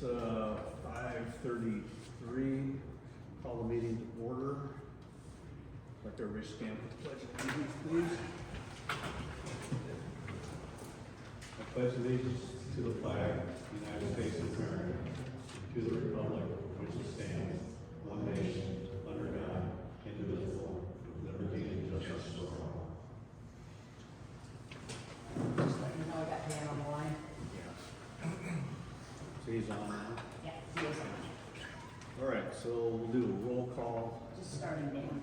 5:33. Call the meeting to order. Let everybody stand for the pledge of allegiance, please. I pledge allegiance to the flag of the United States of America, to the republic which stands one nation, under God, indivisible, with liberty and justice for all. Just let you know I got Dan on the line. So he's on now. Yeah, he is on. All right, so we'll do a roll call. Just starting Dan.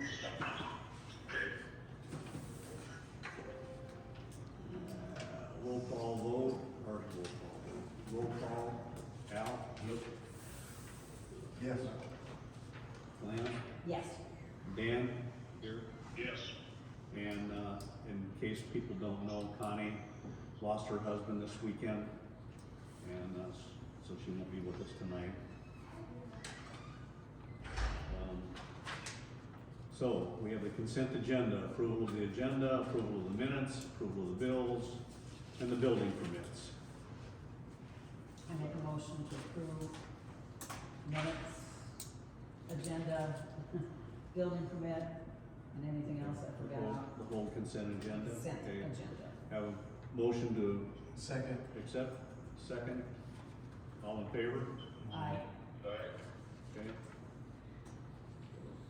Roll call vote, or roll call, Al? Yes. Lana? Yes. Dan? Here? Yes. And, in case people don't know, Connie lost her husband this weekend, and, so she won't be with us tonight. So, we have the consent agenda, approval of the agenda, approval of the minutes, approval of the bills, and the building permits. I make a motion to approve minutes, agenda, building permit, and anything else I forgot. The whole consent agenda? Consent Okay. agenda. Have a motion to Second. accept, second, all in favor? Aye. Okay.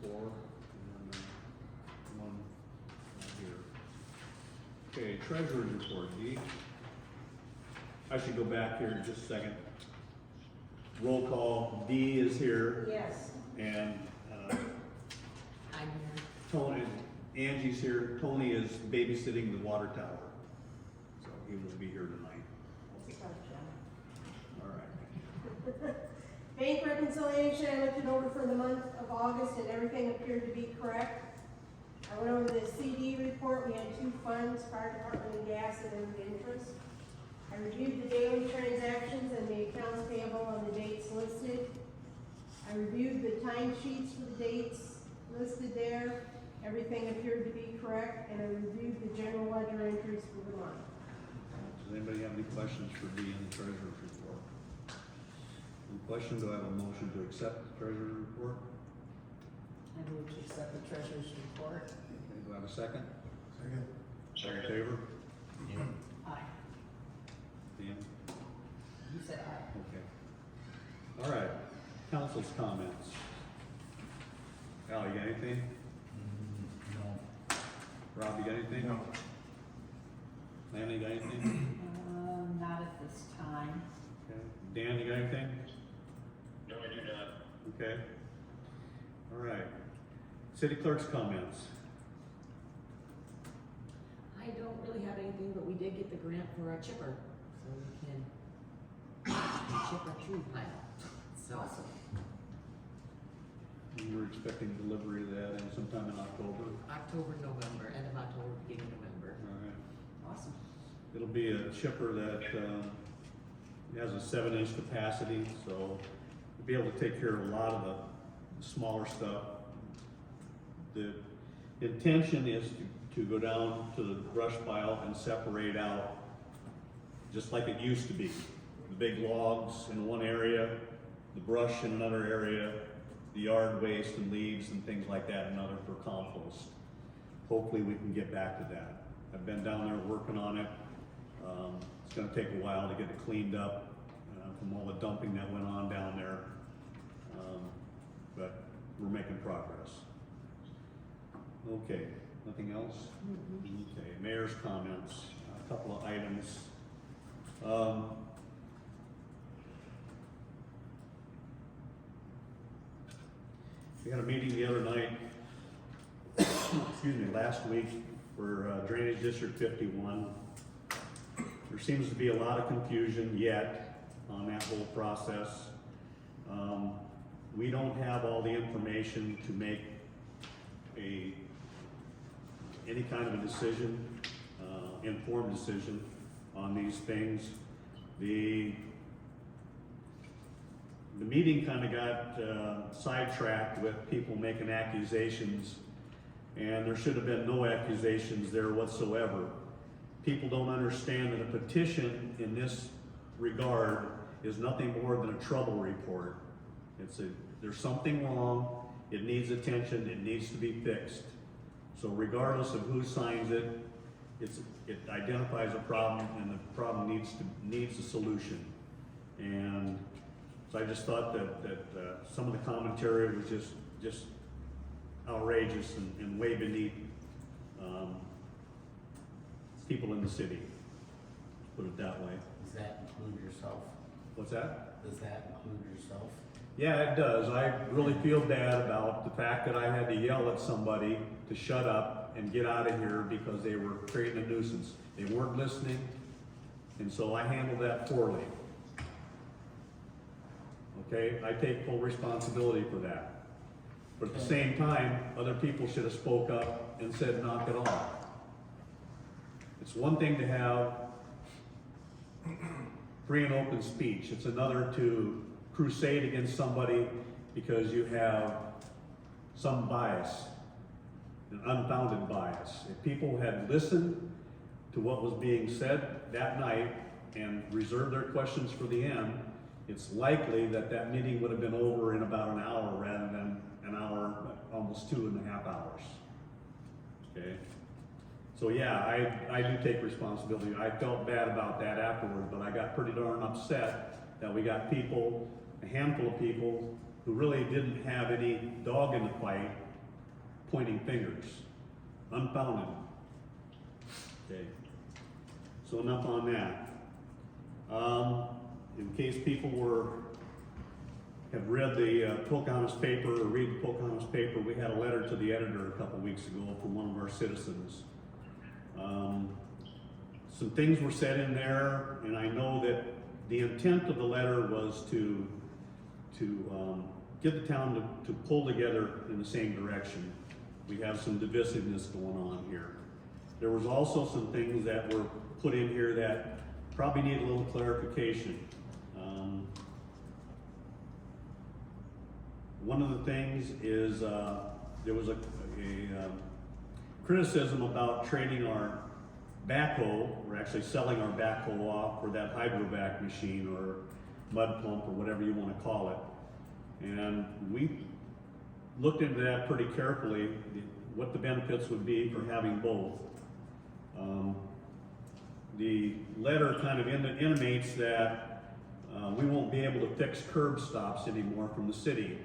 4, and then 1 here. Okay, treasurer's report, D. I should go back here in just a second. Roll call, D is here, Yes. and, I'm here. Tony, Angie's here, Tony is babysitting the water tower, so he will be here tonight. All right. Bank reconciliation, I looked it over for the month of August and everything appeared to be correct. I went over the CD report, we had 2 funds, fire department and gas and then interest. I reviewed the daily transactions and the accounts payable on the dates listed. I reviewed the timesheets for the dates listed there, everything appeared to be correct, and I reviewed the general ledger entries for the month. Does anybody have any questions for D in the treasurer's report? Any questions? Do I have a motion to accept the treasurer's report? I move to accept the treasurer's report. Okay, do I have a second? Second. All in favor? Aye. Dan? You said aye. Okay. All right, council's comments. Al, you got anything? No. Rob, you got anything? No. Lana, you got anything? Not at this time. Okay. Dan, you got anything? No, I do not. Okay. All right. City clerk's comments. I don't really have anything, but we did get the grant for a chipper, so we can chip a tree pile. So, Awesome. We were expecting delivery of that in sometime in October. October, November, end of October, beginning of November. All right. Awesome. It'll be a chipper that, has a 7-inch capacity, so we'll be able to take care of a lot of the smaller stuff. The intention is to go down to the brush pile and separate out, just like it used to be. The big logs in one area, the brush in another area, the yard waste and leaves and things like that, another for compost. Hopefully we can get back to that. I've been down there working on it. It's gonna take a while to get it cleaned up from all the dumping that went on down there. But we're making progress. Okay, nothing else? Okay, mayor's comments, a couple of items. We had a meeting the other night, excuse me, last week for Drainage District 51. There seems to be a lot of confusion yet on that whole process. We don't have all the information to make any kind of a decision, informed decision on these things. The meeting kind of got sidetracked with people making accusations, and there should have been no accusations there whatsoever. People don't understand that a petition in this regard is nothing more than a trouble report. There's something wrong, it needs attention, it needs to be fixed. So regardless of who signs it, it identifies a problem, and the problem needs a solution. And so I just thought that some of the commentary was just outrageous and way beneath people in the city, put it that way. Does that include yourself? What's that? Does that include yourself? Yeah, it does. I really feel bad about the fact that I had to yell at somebody to shut up and get out of here because they were creating a nuisance. They weren't listening, and so I handled that poorly. Okay, I take full responsibility for that. But at the same time, other people should have spoke up and said, knock it off. It's one thing to have free and open speech. It's another to crusade against somebody because you have some bias, an unfounded bias. If people had listened to what was being said that night and reserved their questions for the end, it's likely that that meeting would have been over in about an hour rather than an hour, almost 2.5 hours. Okay? So yeah, I do take responsibility. I felt bad about that afterward, but I got pretty darn upset that we got people, a handful of people, who really didn't have any dog in the fight, pointing fingers. Unfounded. Okay. So enough on that. In case people have read the Pocahontas paper or read the Pocahontas paper, we had a letter to the editor a couple weeks ago from one of our citizens. Some things were said in there, and I know that the intent of the letter was to get the town to pull together in the same direction. We have some divisiveness going on here. There was also some things that were put in here that probably need a little clarification. One of the things is there was a criticism about trading our backhoe, or actually selling our backhoe off for that hydrovac machine or mud pump or whatever you want to call it. And we looked into that pretty carefully, what the benefits would be for having both. The letter kind of intimates that we won't be able to fix curb stops anymore from the city.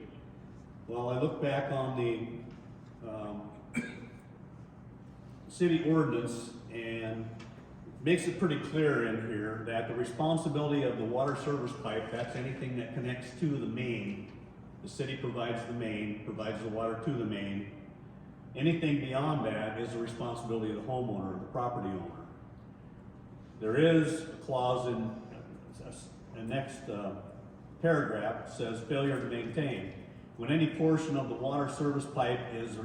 Well, I look back on the city ordinance, and makes it pretty clear in here that the responsibility of the water service pipe, that's anything that connects to the main. The city provides the main, provides the water to the main. Anything beyond that is the responsibility of the homeowner, the property owner. There is a clause in the next paragraph that says failure to maintain. When any portion of the water service pipe is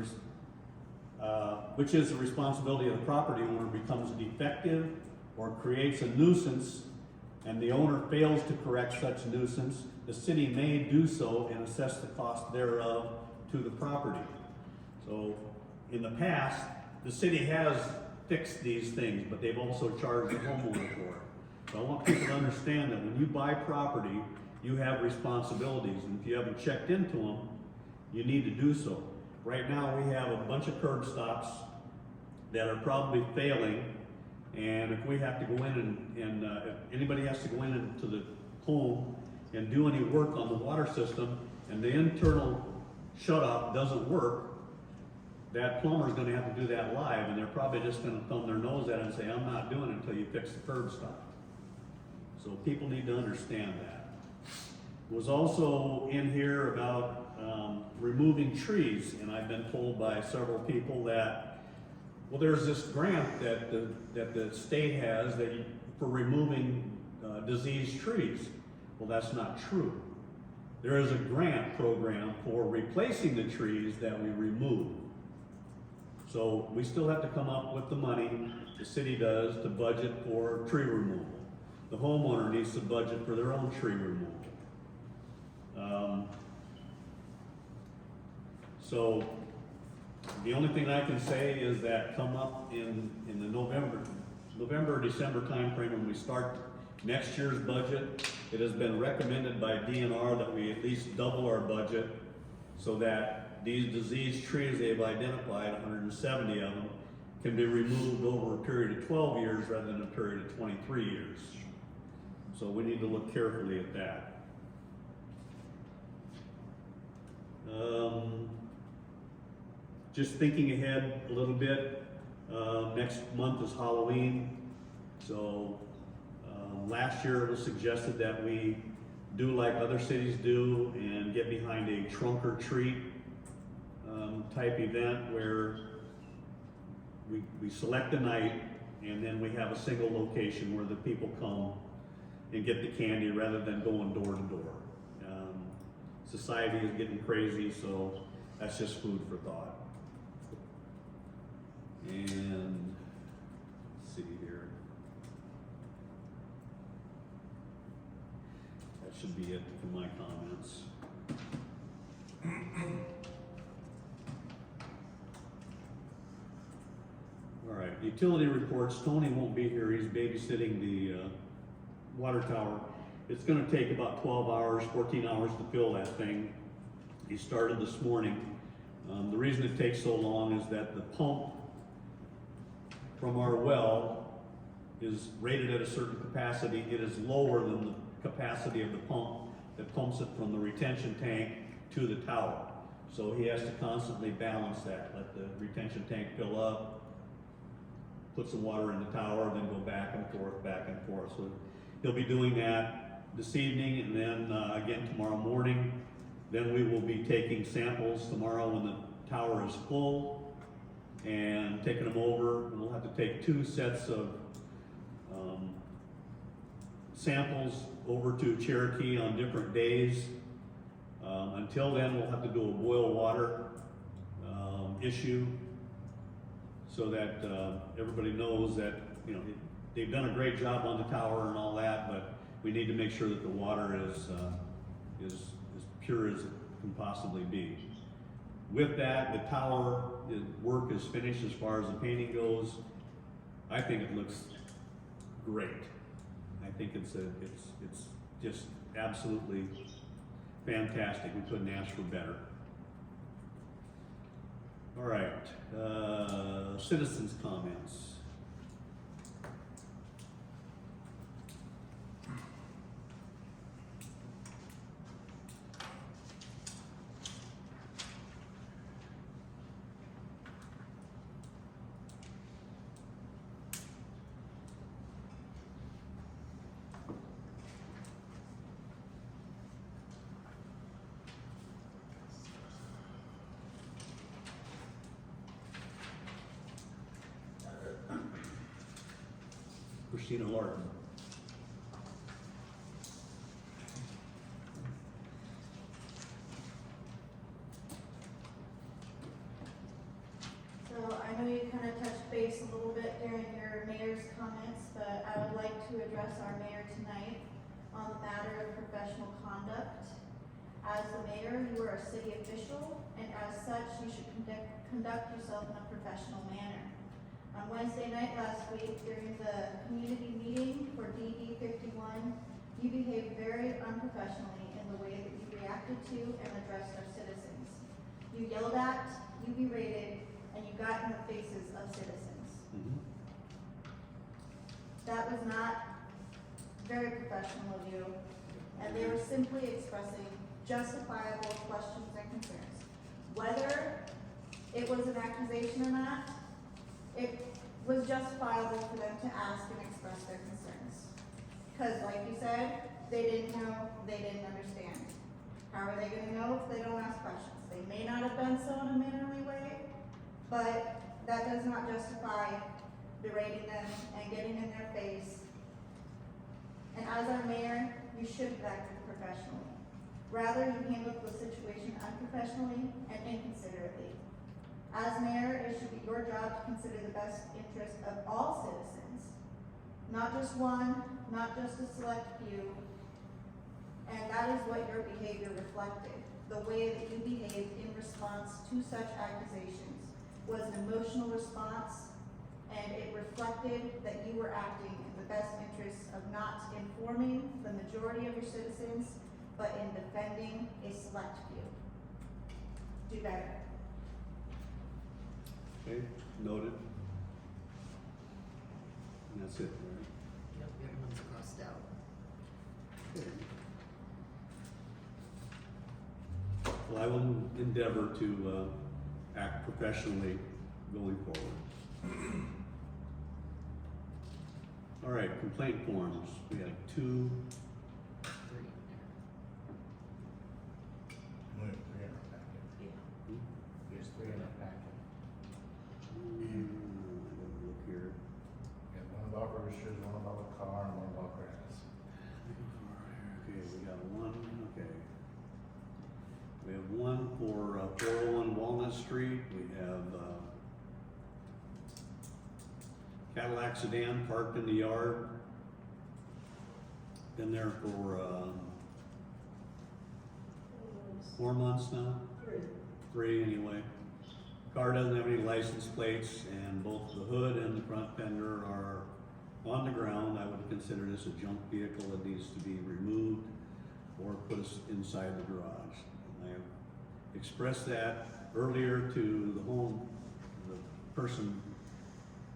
which is the responsibility of the property owner, becomes defective or creates a nuisance, and the owner fails to correct such nuisance, the city may do so and assess the cost thereof to the property. So in the past, the city has fixed these things, but they've also charged the homeowner for it. So I want people to understand that when you buy property, you have responsibilities, and if you haven't checked into them, you need to do so. Right now, we have a bunch of curb stops that are probably failing, and if we have to go in and if anybody has to go into the home and do any work on the water system, and the internal shut-off doesn't work, that plumber's gonna have to do that live, and they're probably just gonna thumb their nose at it and say, I'm not doing it until you fix the curb stop. So people need to understand that. It was also in here about removing trees, and I've been told by several people that, well, there's this grant that the state has for removing diseased trees. Well, that's not true. There is a grant program for replacing the trees that we remove. So we still have to come up with the money, the city does, to budget for tree removal. The homeowner needs to budget for their own tree removal. So the only thing I can say is that come up in the November, December timeframe when we start next year's budget. It has been recommended by DNR that we at least double our budget so that these diseased trees they've identified, 170 of them, can be removed over a period of 12 years rather than a period of 23 years. So we need to look carefully at that. Just thinking ahead a little bit, next month is Halloween. So last year it was suggested that we do like other cities do and get behind a trunk or treat type event where we select a night and then we have a single location where the people come and get the candy rather than going door to door. Society is getting crazy, so that's just food for thought. And let's see here. That should be it for my comments. All right, utility reports. Tony won't be here. He's babysitting the water tower. It's gonna take about 12 hours, 14 hours to fill that thing. He started this morning. The reason it takes so long is that the pump from our well is rated at a certain capacity. It is lower than the capacity of the pump that pumps it from the retention tank to the tower. So he has to constantly balance that, let the retention tank fill up, put some water in the tower, then go back and forth, back and forth. So he'll be doing that this evening and then again tomorrow morning. Then we will be taking samples tomorrow when the tower is full and taking them over. We'll have to take 2 sets of samples over to Cherokee on different days. Until then, we'll have to do a boil water issue so that everybody knows that, you know, they've done a great job on the tower and all that, but we need to make sure that the water is as pure as it can possibly be. With that, the tower work is finished as far as the painting goes. I think it looks great. I think it's just absolutely fantastic. We couldn't ask for better. All right, citizens' comments. Christina Larkin. So I know you kind of touched base a little bit during your mayor's comments, but I would like to address our mayor tonight on the matter of professional conduct. As the mayor, you are a city official, and as such, you should conduct yourself in a professional manner. On Wednesday night last week, during the community meeting for DD 51, you behaved very unprofessionally in the way that you reacted to and addressed our citizens. You yelled at, you berated, and you got in the faces of citizens. That was not very professional of you, and they were simply expressing justifiable questions and concerns. Whether it was an accusation or not, it was justifiable for them to ask and express their concerns. Because like you said, they didn't know, they didn't understand. How are they gonna know if they don't ask questions? They may not have done so in a mannerly way, but that does not justify berating them and getting in their face. And as our mayor, you should have acted professionally. Rather, you handled the situation unprofessionally and inconsiderately. As mayor, it should be your job to consider the best interest of all citizens, not just one, not just a select few. And that is what your behavior reflected. The way that you behaved in response to such accusations was an emotional response, and it reflected that you were acting in the best interests of not informing the majority of your citizens, but in defending a select few. Do better. Okay, noted. And that's it, right? Yep, everyone's crossed out. Okay. Well, I will endeavor to act professionally going forward. All right, complaint forms. We have 2. 3 in We have 3 in our packet. there. Yeah. There's 3 in our packet. Look here. We have one about roosters, one about a car, and one about grass. Okay, we got 1, okay. We have 1 for 401 Walnut Street. We have Cadillac sedan parked in the yard. Been there for 4 months now? 3 anyway. Car doesn't have any license plates, and both the hood and the front fender are on the ground. I would consider this a junk vehicle that needs to be removed or put us inside the garage. I have expressed that earlier to the person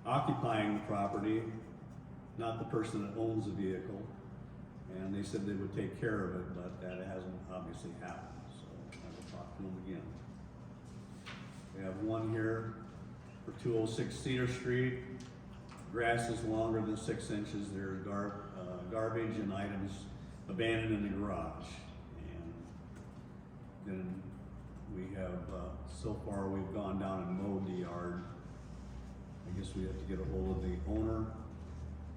occupying the property, not the person that owns the vehicle. And they said they would take care of it, but that hasn't obviously happened, so I will talk to them again. We have 1 here for 206 Cedar Street. Grass is longer than 6 inches. There's garbage and items abandoned in the garage. And then we have, so far we've gone down and mowed the yard. I guess we have to get a hold of the owner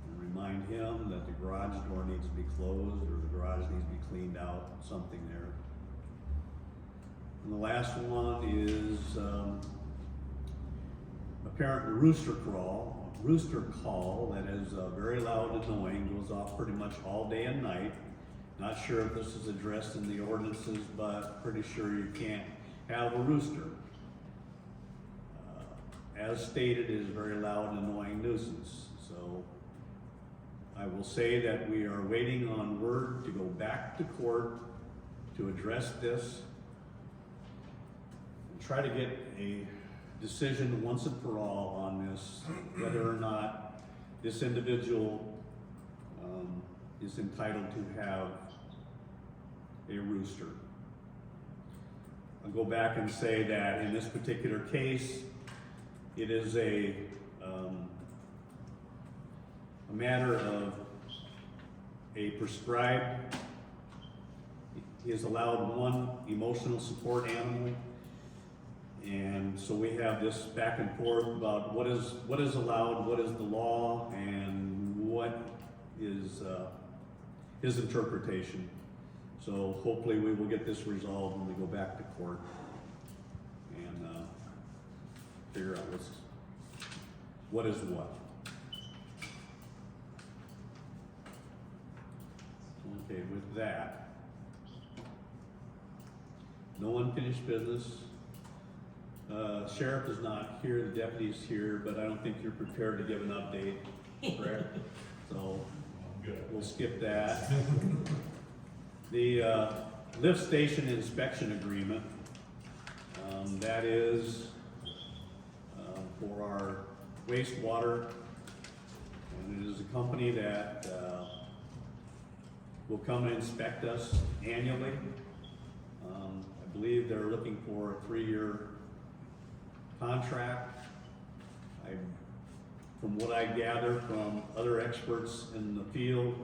and remind him that the garage door needs to be closed or the garage needs to be cleaned out, something there. And the last one is apparently rooster call that is very loud and annoying, goes off pretty much all day and night. Not sure if this is addressed in the ordinances, but pretty sure you can't have a rooster. As stated, it is a very loud and annoying nuisance. So I will say that we are waiting on word to go back to court to address this and try to get a decision once and for all on this, whether or not this individual is entitled to have a rooster. I'll go back and say that in this particular case, it is a matter of a prescribed, he is allowed 1 emotional support animal. And so we have this back and forth about what is allowed, what is the law, and what is his interpretation. So hopefully we will get this resolved when we go back to court and figure out what is what. Okay, with that, no unfinished business. Sheriff is not here, the deputy's here, but I don't think you're prepared to give an update, correct? So we'll skip that. The lift station inspection agreement, that is for our wastewater, and it is a company that will come and inspect us annually. I believe they're looking for a 3-year contract. From what I gather from other experts in the field,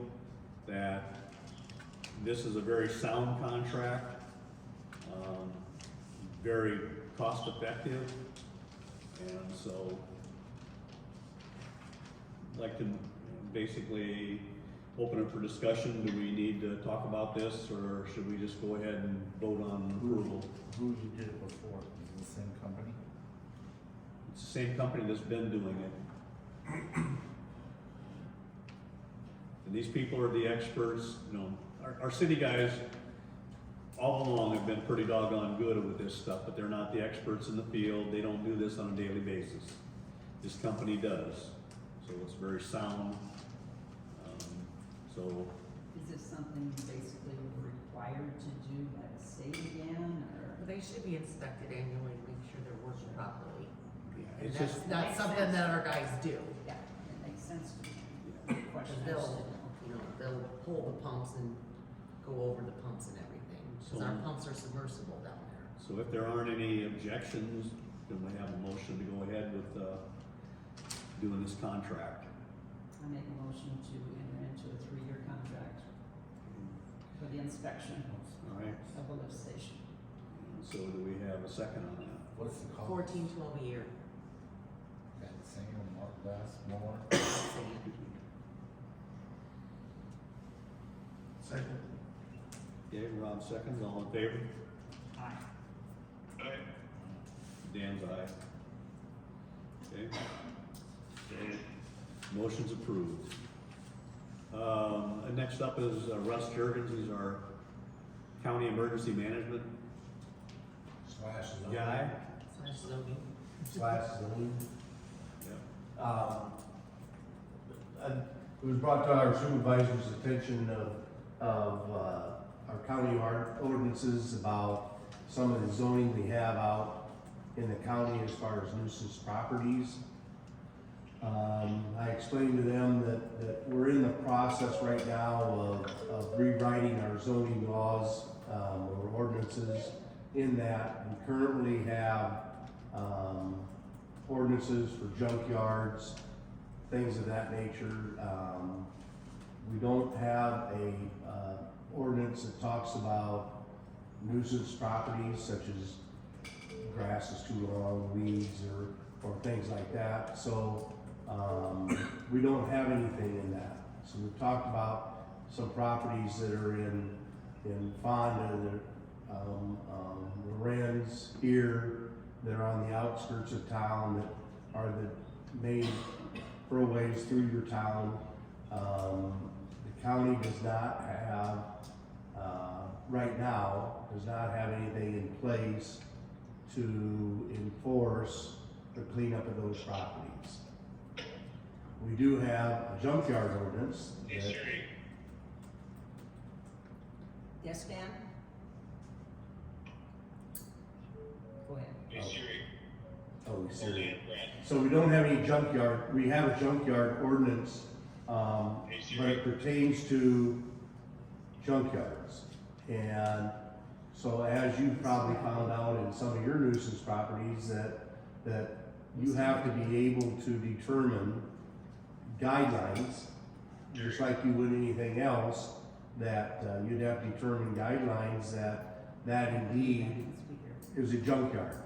that this is a very sound contract, very cost effective, and so I'd like to basically open it for discussion. Do we need to talk about this, or should we just go ahead and vote on approval? Who you did it before? Is it the same company? It's the same company that's been doing it. And these people are the experts, you know, our city guys all along have been pretty doggone good with this stuff, but they're not the experts in the field. They don't do this on a daily basis. This company does. So it's very sound So, Is this something basically we're required to do by the state again, or? They should be inspected annually to make sure they're working properly. yeah, And it's that's just, not Makes something sense. that our guys do. Yeah, it makes sense to me. Because Question I they'll, still don't. you know, they'll pull the pumps and go over the pumps and everything. Cause our pumps are submersible down there. so if there aren't any objections, then we have a motion to go ahead with, doing this contract. I make a motion to enter into a 3-year contract for the inspection All right, of the lift station. so do we have a second on that? What's the cost? 14-12 a year. That same, more, less, more? Second. Okay, Rob seconds, all in favor? Aye. Dan's aye. Okay. Motion's approved. Next up is Russ Jurgens, he's our county emergency management Slash zoning. guy. Slash zoning. Slash zoning. Yep. It was brought to our supervisor's attention of our county ordinances about some of the zoning we have out in the county as far as nuisance properties. I explained to them that we're in the process right now of rewriting our zoning laws, or ordinances, in that we currently have, ordinances for junkyards, things of that nature. We don't have a, ordinance that talks about nuisance properties such as grass is too long, weeds, or things like that. So, we don't have anything in that. So we've talked about some properties that are in Fonda, that, Lorenz here, that are on the outskirts of town, that are the main thoroughways through your town. The county does not have, right now, does not have anything in place to enforce the cleanup of those properties. We do have a junkyard ordinance that, Yes, Dan? Go ahead. oh, serious. So we don't have any junkyard, we have a junkyard ordinance, but it pertains to junkyards. And so as you probably found out in some of your nuisance properties, that you have to be able to determine guidelines, just like you would anything else, that you'd have to determine guidelines that indeed is a junkyard.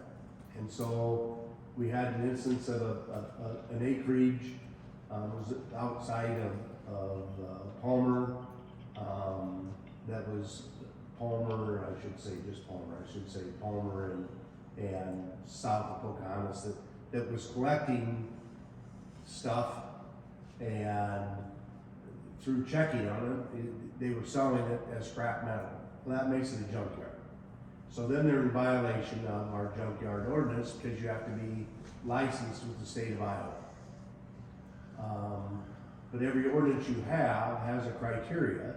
And so we had an instance of an acreage, was outside of Palmer, that was Palmer, I should say just Palmer, I should say Palmer and south of Pocahontas, that was collecting stuff, and through checking on it, they were selling it as scrap metal. Well, that makes it a junkyard. So then they're in violation of our junkyard ordinance, because you have to be licensed with the state of Iowa. But every ordinance you have has a criteria,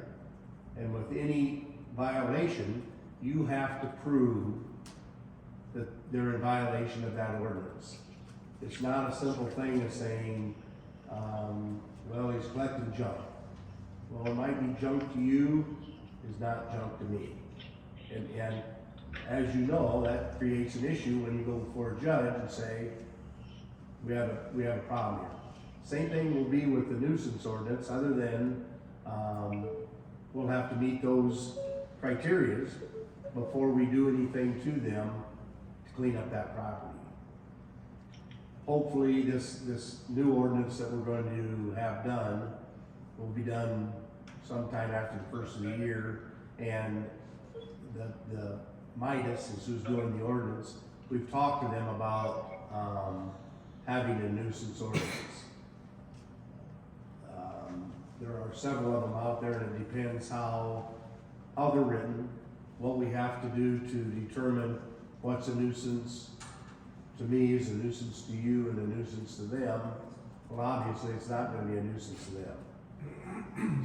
and with any violation, you have to prove that they're in violation of that ordinance. It's not a simple thing as saying, well, he's collecting junk. Well, it might be junk to you, is not junk to me. And as you know, that creates an issue when you go before a judge and say, we have a problem here. Same thing will be with the nuisance ordinance, other than, we'll have to meet those criterias before we do anything to them to clean up that property. Hopefully, this new ordinance that we're going to have done will be done sometime after the first of the year, and the Midas is who's doing the ordinance. We've talked to them about having a nuisance ordinance. There are several of them out there, and it depends how they're written, what we have to do to determine what's a nuisance to me, is a nuisance to you, and a nuisance to them. Well, obviously, it's not gonna be a nuisance to them.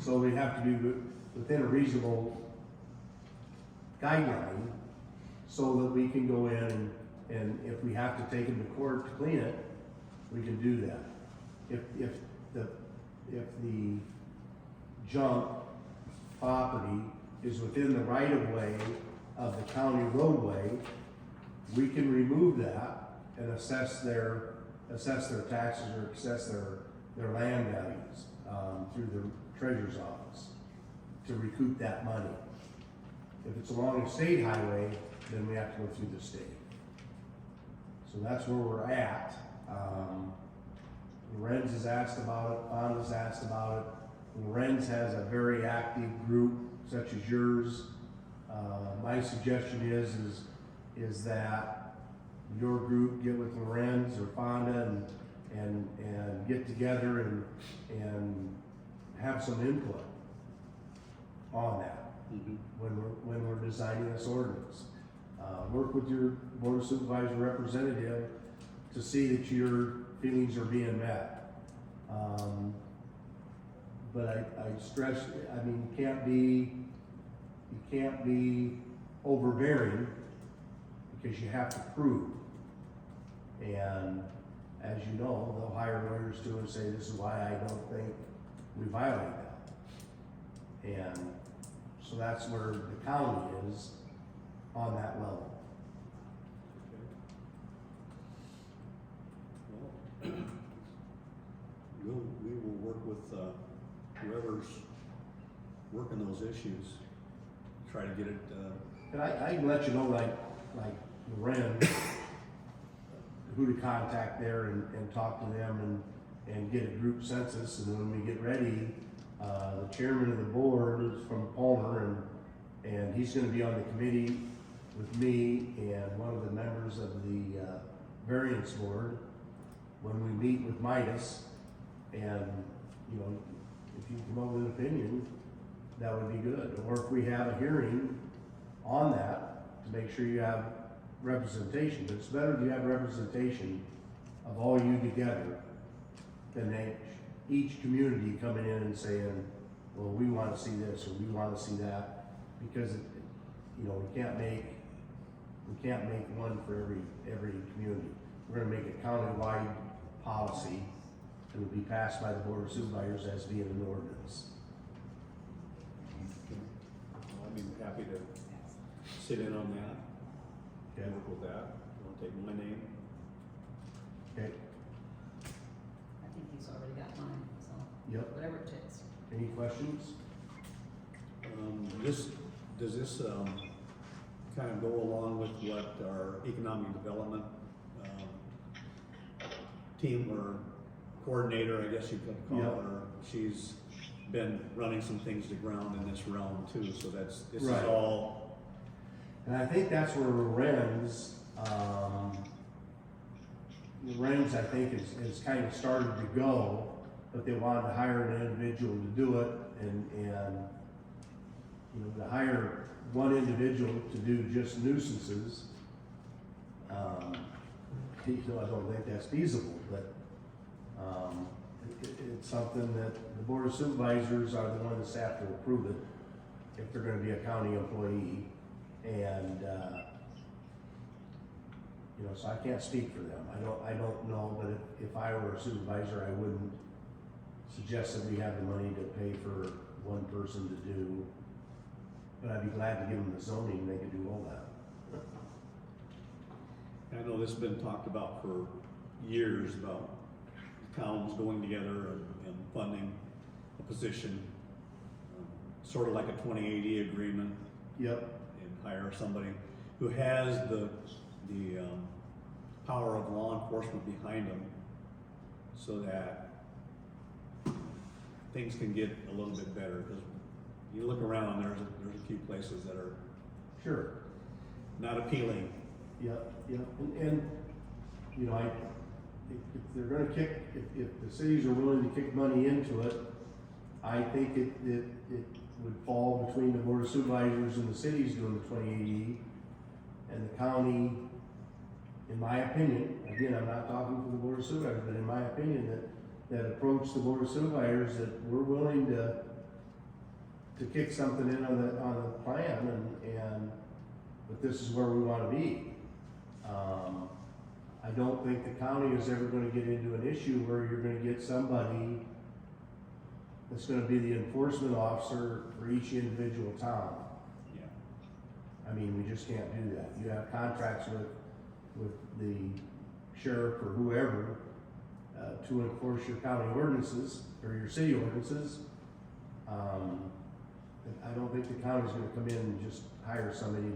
So we have to be within a reasonable guideline so that we can go in and if we have to take them to court to clean it, we can do that. If the junk property is within the right of way of the county roadway, we can remove that and assess their taxes or assess their land values, through the treasurer's office to recoup that money. If it's along a state highway, then we have to go through the state. So that's where we're at. Lorenz has asked about it, Fonda's asked about it. Lorenz has a very active group such as yours. My suggestion is that your group get with Lorenz or Fonda and get together and have some input on that when we're designing this ordinance. Work with your board of supervisor representative to see that your feelings are being met. But I stress, I mean, you can't be overbearing because you have to prove. And as you know, they'll hire lawyers too and say, this is why I don't think we violate that. And so that's where the county is on that level. We will work with whoever's working those issues, try to get it, And I can let you know, like Lorenz, who to contact there and talk to them and get a group census. And when we get ready, the chairman of the board is from Palmer and he's gonna be on the committee with me and one of the members of the variance board when we meet with Midas. And, you know, if you come up with an opinion, that would be good. Or if we have a hearing on that, to make sure you have representation. But it's better if you have representation of all you together than each community coming in and saying, well, we want to see this or we want to see that, because you know, we can't make one for every community. We're going to make a countywide policy and it'll be passed by the board of supervisors as being an ordinance. I'd be happy to sit in on that, Okay. work with that. You want to take my name? Okay. I think he's already got mine, so Yep. whatever it takes. Any questions? Does this kind of go along with what our economic development team or coordinator, I guess you could call Yep. her, she's been running some things to ground in this realm too, so this Right. is all, And I think that's where Lorenz, I think is kind of started to go, but they wanted to hire an individual to do it and you know, to hire one individual to do just nuisances. You know, I don't think that's feasible, but it's something that the board of supervisors are the ones that have to approve it if they're gonna be a county employee. And, you know, so I can't speak for them. I don't know, but if I were a supervisor, I wouldn't suggest that we have the money to pay for one person to do. But I'd be glad to give them the zoning and they could do all that. I know this has been talked about for years, about towns going together and funding a position, sort of like a 2080 agreement. Yep. And hire somebody who has the power of law enforcement behind them, so that things can get a little bit better. Because you look around, there's a few places that are Sure. not appealing. Yep. And you know, if they're gonna if the cities are willing to kick money into it, I think it would fall between the board of supervisors and the cities doing the 2080 and the county, in my opinion, again, I'm not talking for the board of supervisors, but in my opinion, that that approach the board of supervisors that we're willing to kick something in on the plan but this is where we wanna be. I don't think the county is ever gonna get into an issue where you're gonna get somebody that's gonna be the enforcement officer for each individual town. Yeah. I mean, we just can't do that. You have contracts with the sheriff or whoever, to enforce your county ordinances, or your city ordinances. I don't think the county's gonna come in and just hire somebody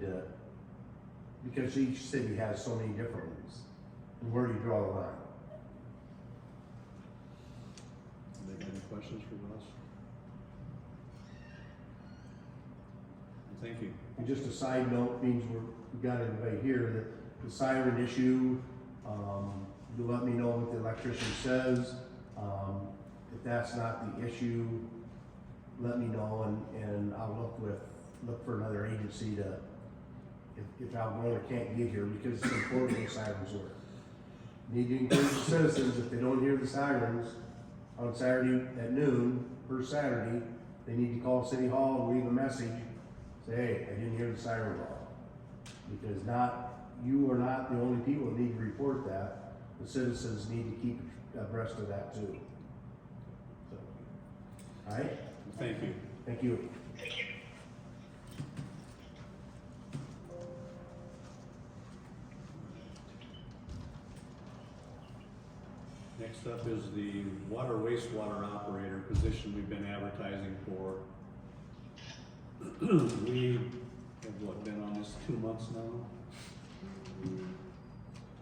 because each city has so many different ones. And where do you draw the line? They got any questions for Russ? Thank you. And just a side note, means we got everybody here, that the siren issue, you let me know what the electrician says. If that's not the issue, let me know and I'll look for another agency to, if Algona can't get here, because it's important the sirens work. Need to encourage the citizens, if they don't hear the sirens on Saturday at noon, first Saturday, they need to call City Hall and leave a message, say, hey, I didn't hear the siren call. Because you are not the only people that need to report that, the citizens need to keep abreast of that too. So, all right, Thank you. thank you. Next up is the water wastewater operator position we've been advertising for. We have been on this 2 months now?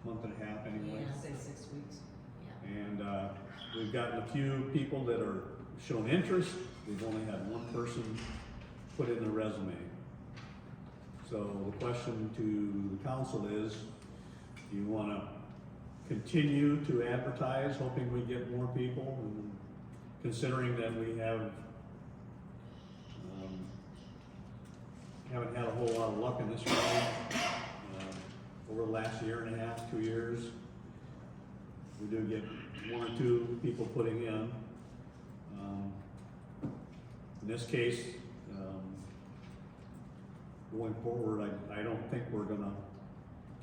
Month and a half anyway. Yeah. Say 6 weeks. Yeah. And we've gotten a few people that are shown interest. We've only had one person put in a resume. So the question to the council is, do you want to continue to advertise, hoping we get more people, and considering that we haven't had a whole lot of luck in this round over the last year and a half, 2 years. We do get 1 or 2 people putting in. In this case, going forward, I don't think we're gonna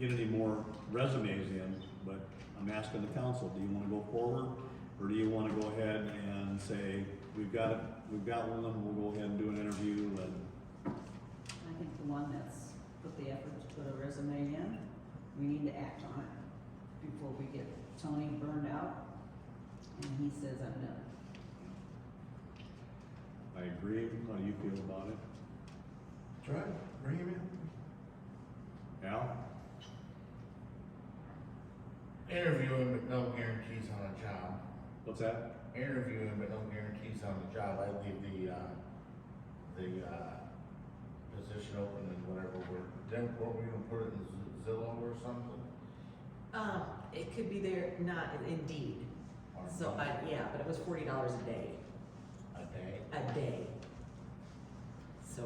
get any more resumes in, but I'm asking the council, do you wanna go forward? Or do you wanna go ahead and say, we've got one of them, we'll go ahead and do an interview and I think the one that's put the effort to put a resume in, we need to act on it before we get Tony burned out and he says I'm done. I agree. How do you feel about it? Try it, bring him in. Al? Interviewing, but no guarantees on a job. What's that? Interviewing, but no guarantees on the job. I leave the position open and whatever, weren't we gonna put it in Zillow or something? It could be there, not Indeed. Or So yeah, but it was $40 a day. a day? A day. So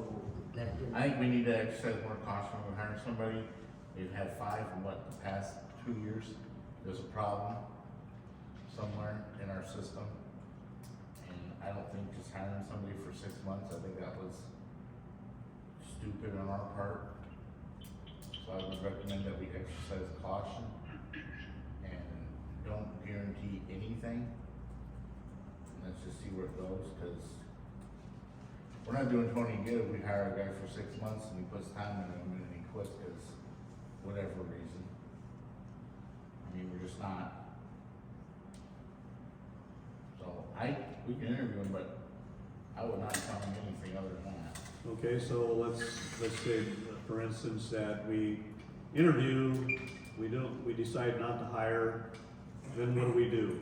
that didn't. I think we need to exercise more caution when we hire somebody. We've had 5 in the past 2 years. There's a problem somewhere in our system. And I don't think just hiring somebody for 6 months, I think that was stupid on our part. So I would recommend that we exercise caution and don't guarantee anything. Let's just see where it goes, cause we're not doing Tony good. We hire a guy for 6 months and he puts time into him and then he quits cause whatever reason. I mean, we're just not. So we can interview him, but I would not tell him anything other than that. Okay, so let's say, for instance, that we interview, we decide not to hire, then what do?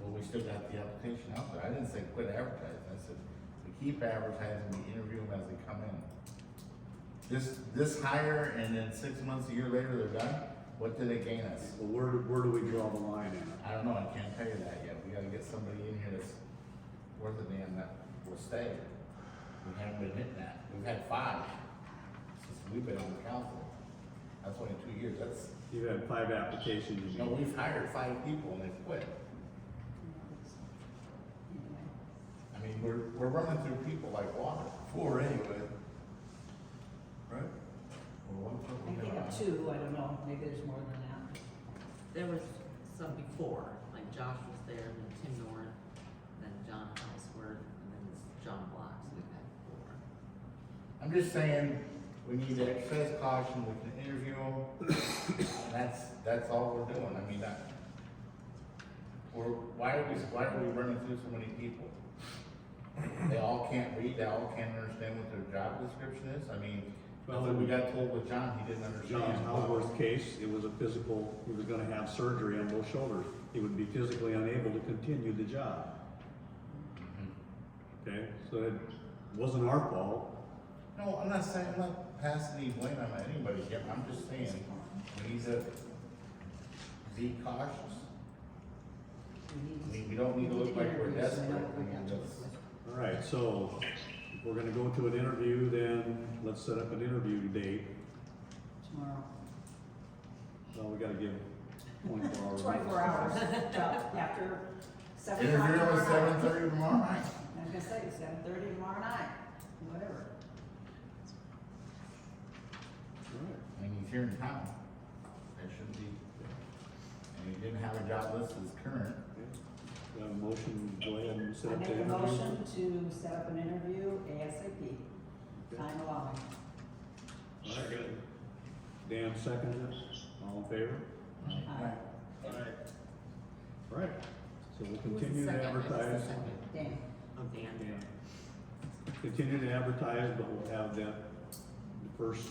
Well, we still got the application out there. I didn't say quit advertising. I said, we keep advertising, we interview them as they come in. This hire and then 6 months, a year later, they're done. What did it gain us? Well, where do we draw the line at? I don't know. I can't tell you that yet. We gotta get somebody in here that's worth a damn that will stay. We haven't been hitting that. We've had 5 since we've been on the council. That's only 2 years. That's, You had 5 applications. no, we've hired 5 people and they've quit. mean, we're running through people like water. 4 anyway. Right? Well, what I we think got? of two, I don't know, maybe there's more than that. There was some before, like Josh was there, and then Tim Norton, then John Houseworth, and then this John Block, so we've had four. I'm just saying, we need to exercise caution, we can interview them, and that's all we're doing, I mean, why are we running through so many people? They all can't read, they all can't understand what their job description is, I mean, that's what we got told with John, he didn't understand. John Halworth's case, it was a physical, he was gonna have surgery on both shoulders. He would be physically unable to continue the job. Mhm. Okay, so it wasn't our fault. No, I'm not saying, I'm not passing any blame on anybody here, I'm just saying, we need to be cautious. I mean, we don't need to look like we're desperate, I mean, that's. All right, so if we're gonna go to an interview, then let's set up an interview date. Tomorrow. Well, we gotta give 24 hours. 24 hours, after 7 o'clock Interview tomorrow at night. 7:30 tomorrow night. I was gonna say, 7:30 tomorrow night, whatever. All right. I mean, he's here in town. That shouldn't be. And he didn't have a job list as current. Okay. Got a motion, go ahead and set I up the make a interview. motion to set up an interview ASAP, Okay. time allowing. All right, good. Dan seconded it, all in favor? Aye. All right, so we'll Who was continue the to second? Who was the advertise. second? Dan, Oh, Dan. Yeah. Continue to advertise, but we'll have the first,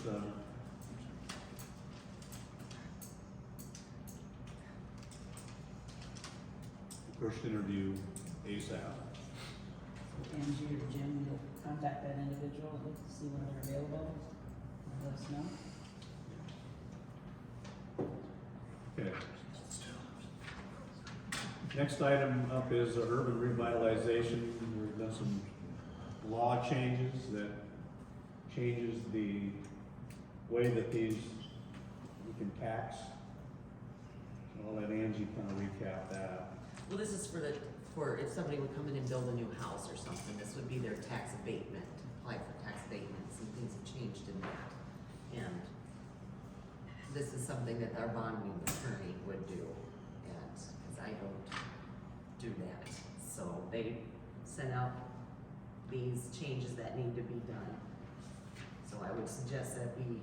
first interview ASAP. Angie or Jim, you'll contact that individual, and see when they're available, and let us know. Okay. Next item up is urban revitalization. We've done some law changes that changes the way that these, we can tax. I'll let Angie kind of recap that. Well, this is for if somebody would come in and build a new house or something, this would be their tax abatement, apply for tax abatements, and things have changed in that. And this is something that our bonding attorney would do, and, cause I don't do that. So they sent out these changes that need to be done. So I would suggest that you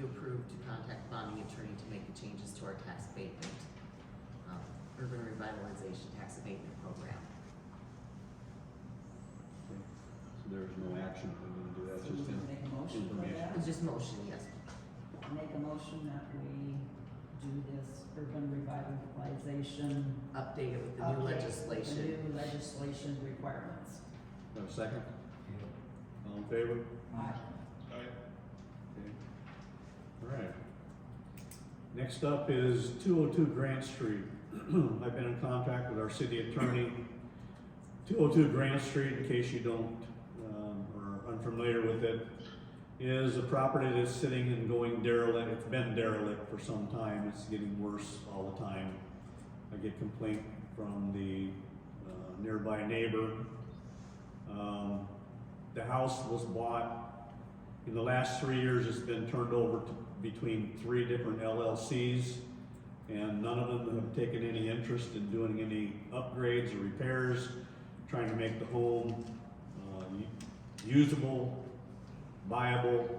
approve to contact bonding attorney to make the changes to our tax abatement, urban revitalization tax abatement program. So there's no action we're gonna do, that's So just we can make a motion for information. that? It's just motion, yes. Make a motion that we do this urban revitalization. Update it with the update new with legislation. The new legislation requirements. Have a second? All in favor? Aye. Okay. All right. Next up is 202 Grant Street. I've been in contact with our city attorney. 202 Grant Street, in case you don't, or unfamiliar with it, is a property that's sitting and going derelict. It's been derelict for some time. It's getting worse all the time. I get complaint from the nearby neighbor. The house was bought, in the last 3 years, it's been turned over to between 3 different LLCs, and none of them have taken any interest in doing any upgrades or repairs, trying to make the home usable, viable.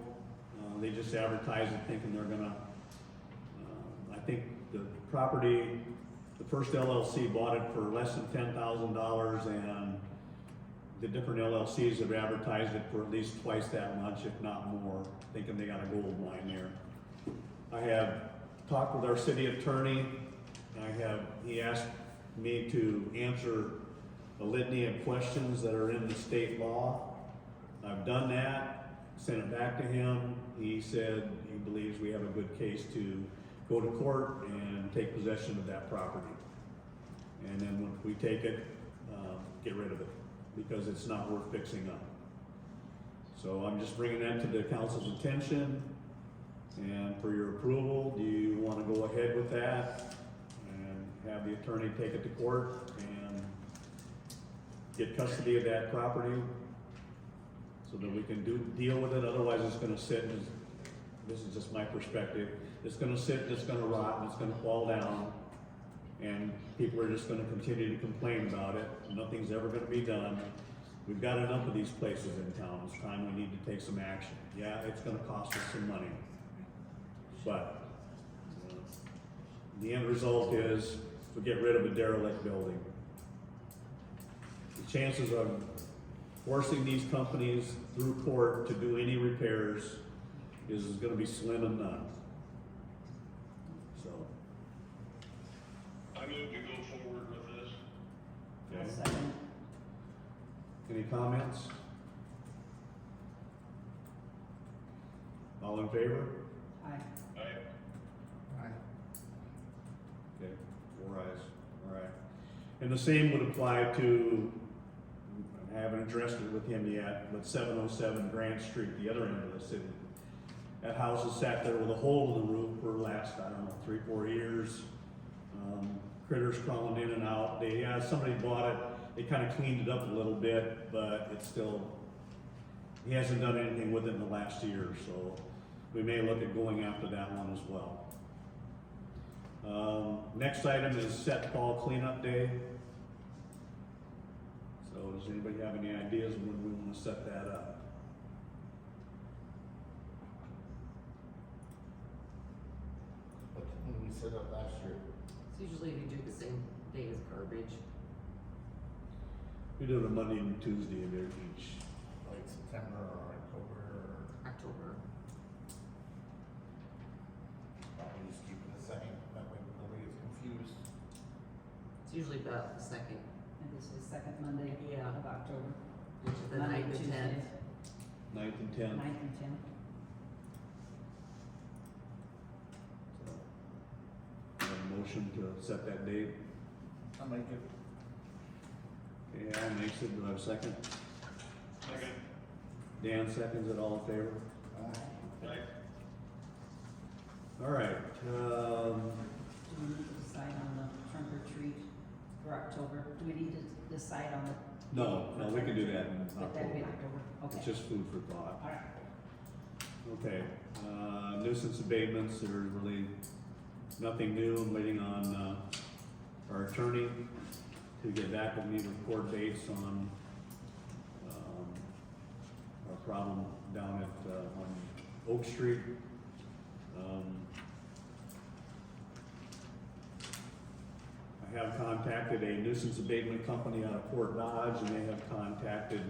They just advertise it thinking they're gonna, I think the property, the first LLC bought it for less than $10,000, and the different LLCs have advertised it for at least twice that much, if not more, thinking they got a gold mine there. I have talked with our city attorney. He asked me to answer a litany of questions that are in the state law. I've done that, sent it back to him. He said he believes we have a good case to go to court and take possession of that property. And then when we take it, get rid of it, because it's not worth fixing up. So I'm just bringing that to the council's attention and for your approval. Do you want to go ahead with that and have the attorney take it to court and get custody of that property so that we can deal with it, otherwise it's gonna sit, this is just my perspective, it's gonna sit, it's gonna rot, and it's gonna fall down, and people are just gonna continue to complain about it, nothing's ever gonna be done. We've got enough of these places in town, it's time we need to take some action. Yeah, it's gonna cost us some money, but the end result is we get rid of a derelict building. The chances of forcing these companies through court to do any repairs is gonna be slim and none. So, I move to go forward with this. I'll okay, second. any comments? All in favor? Aye. Aye. Okay, 4 ayes, all right. And the same would apply to, I haven't addressed it with him yet, but 707 Grant Street, the other end of the city. That house has sat there with a hole in the roof for the last, I don't know, 3-4 years. Critters crawling in and out. Somebody bought it, they kind of cleaned it up a little bit, but it's still, he hasn't done anything with it in the last year, so we may look at going after that one as well. Next item is set fall cleanup day. So does anybody have any ideas when we want to set that up? What did we set up last year? It's usually we do the same day as garbage. We do it a Monday and Tuesday of each. Like September or October or? October. Probably just keep it the same, that way nobody gets confused. It's usually about the second, And this is second Monday Yeah. of October. which is the Monday, 9th to Tuesday, 10th. 9th and 10th. 9th and 10th. Have a motion to set that date. I'll make it. Okay, Al makes it, do I have a second? Second. Dan seconds it, all in favor? Aye. All right, Do we need to decide on the trunk or treat for October? Do we need to decide on the? no, we can do that in That'd be in October. October, It's okay. just food for thought. All right. Okay, nuisance abatements, there's really nothing new. I'm waiting on, our attorney to get back with me with court dates on, our problem down at, on Oak Street. I have contacted a nuisance abatement company out of Fort Dodge, and they have contacted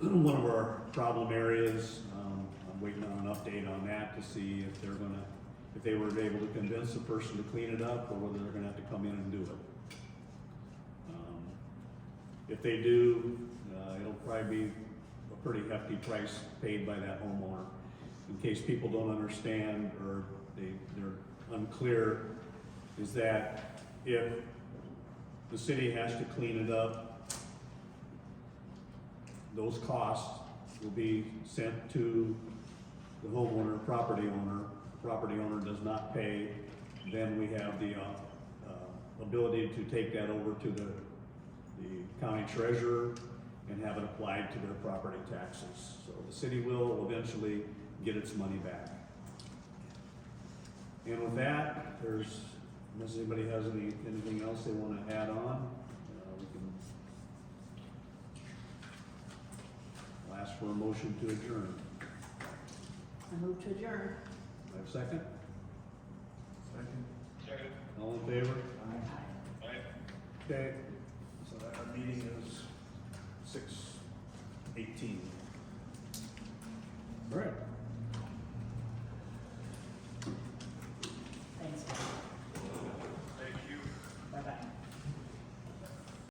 one of our problem areas. I'm waiting on an update on that to see if they were able to convince the person to clean it up, or whether they're gonna have to come in and do it. If they do, it'll probably be a pretty hefty price paid by that homeowner. In case people don't understand, or they're unclear, is that if the city has to clean it up, those costs will be sent to the homeowner, property owner. Property owner does not pay, then we have the ability to take that over to the county treasurer and have it applied to their property taxes. So the city will eventually get its money back. And with that, unless anybody has anything else they wanna add on, we can ask for a motion to adjourn. I move to adjourn. I have a second? Second. Second. All in favor? Aye. Aye. Okay, so our meeting is 6:18. All right.